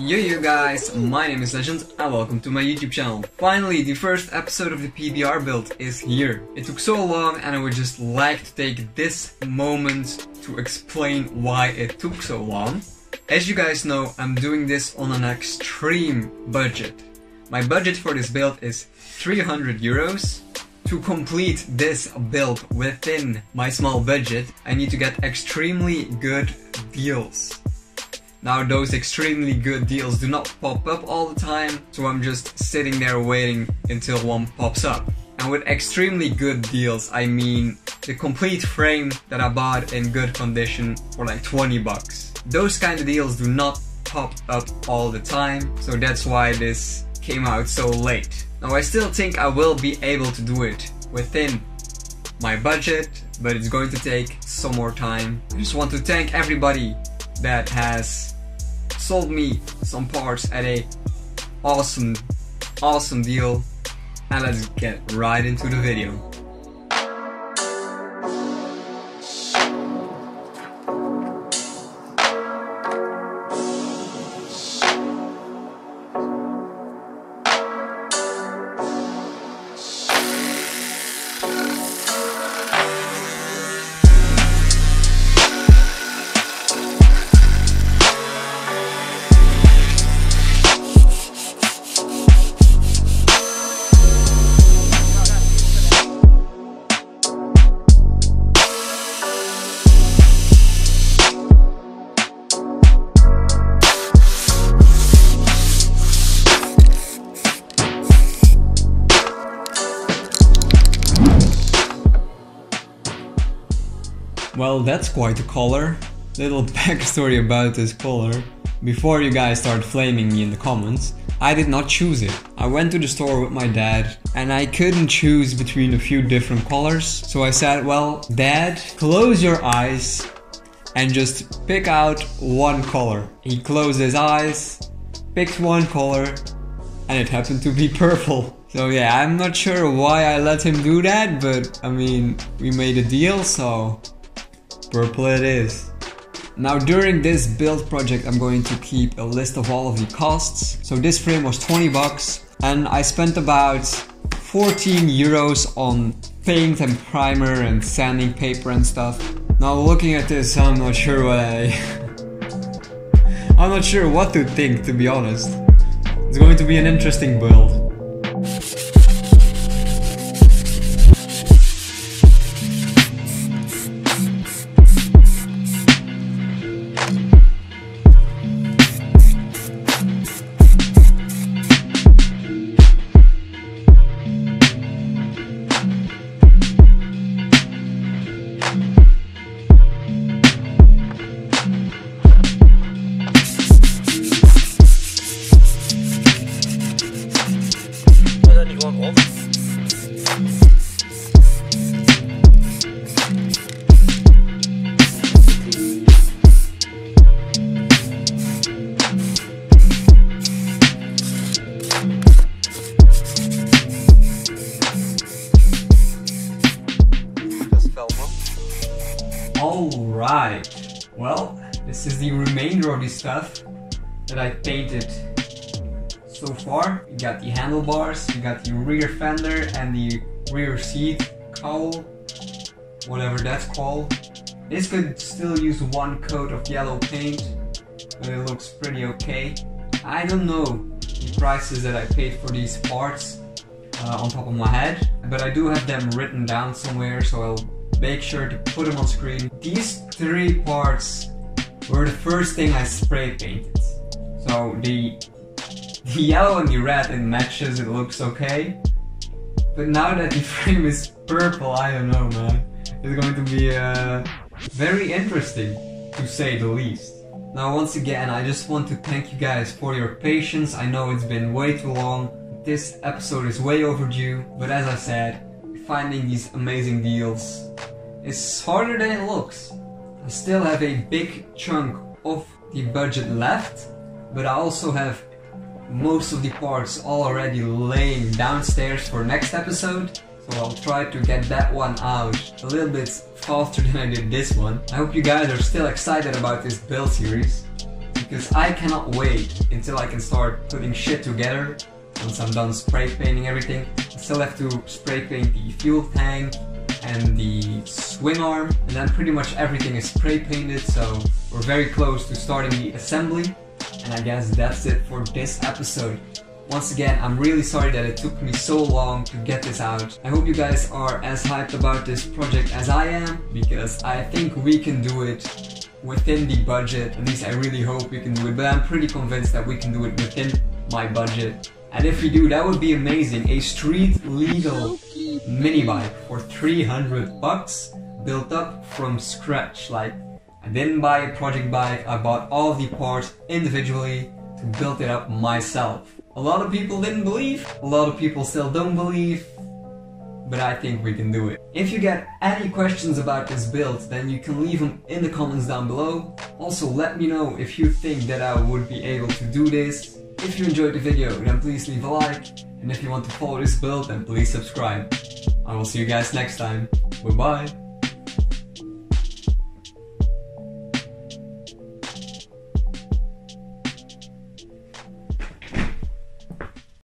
Yo guys, my name is Legend and welcome to my YouTube channel. Finally, the first episode of the PBR build is here. It took so long and I would just like to take this moment to explain why it took so long. As you guys know, I'm doing this on an extreme budget. My budget for this build is 300 euros. To complete this build within my small budget, I need to get extremely good deals. Now those extremely good deals do not pop up all the time, so I'm just sitting there waiting until one pops up. And with extremely good deals, I mean the complete frame that I bought in good condition for like 20 bucks. Those kind of deals do not pop up all the time, so that's why this came out so late. Now I still think I will be able to do it within my budget, but it's going to take some more time. I just want to thank everybody that has sold me some parts at a awesome deal, and let's get right into the video. Well, that's quite a color. Little backstory about this color. Before you guys start flaming me in the comments, I did not choose it. I went to the store with my dad and I couldn't choose between a few different colors. So I said, well, Dad, close your eyes and just pick out one color. He closed his eyes, picked one color, and it happened to be purple. So yeah, I'm not sure why I let him do that, but I mean, we made a deal, so purple it is. Now during this build project I'm going to keep a list of all of the costs. So this frame was 20 bucks and I spent about 14 euros on paint and primer and sanding paper and stuff. Now looking at this, I'm not sure what I'm not sure what to think, to be honest. It's going to be an interesting build. Alright, well, this is the remainder of the stuff that I painted so far. You got the handlebars, you got the rear fender and the rear seat cowl, whatever that's called. This could still use one coat of yellow paint, but it looks pretty okay. I don't know the prices that I paid for these parts on top of my head, but I do have them written down somewhere, so I'll make sure to put them on screen. These three parts were the first thing I spray painted. So the yellow and the red, it matches, it looks okay. But now that the frame is purple, I don't know, man. It's going to be very interesting, to say the least. Now once again, I just want to thank you guys for your patience. I know it's been way too long. This episode is way overdue, but as I said, finding these amazing deals is harder than it looks. I still have a big chunk of the budget left, but I also have most of the parts already laying downstairs for next episode, so I'll try to get that one out a little bit faster than I did this one. I hope you guys are still excited about this build series. You because I cannot wait until I can start putting shit together. Once I'm done spray painting everything, I still have to spray paint the fuel tank and the swing arm, and then pretty much everything is spray painted, so we're very close to starting the assembly. And I guess that's it for this episode. Once again, I'm really sorry that it took me so long to get this out. I hope you guys are as hyped about this project as I am, because I think we can do it within the budget. At least I really hope we can do it, but I'm pretty convinced that we can do it within my budget. And if we do, that would be amazing. A street legal mini bike for 300 bucks, built up from scratch. Like, I didn't buy a project bike, I bought all the parts individually to build it up myself. A lot of people didn't believe, a lot of people still don't believe, but I think we can do it. If you get any questions about this build, then you can leave them in the comments down below. Also, let me know if you think that I would be able to do this. If you enjoyed the video, then please leave a like, and if you want to follow this build, then please subscribe. I will see you guys next time. Bye bye.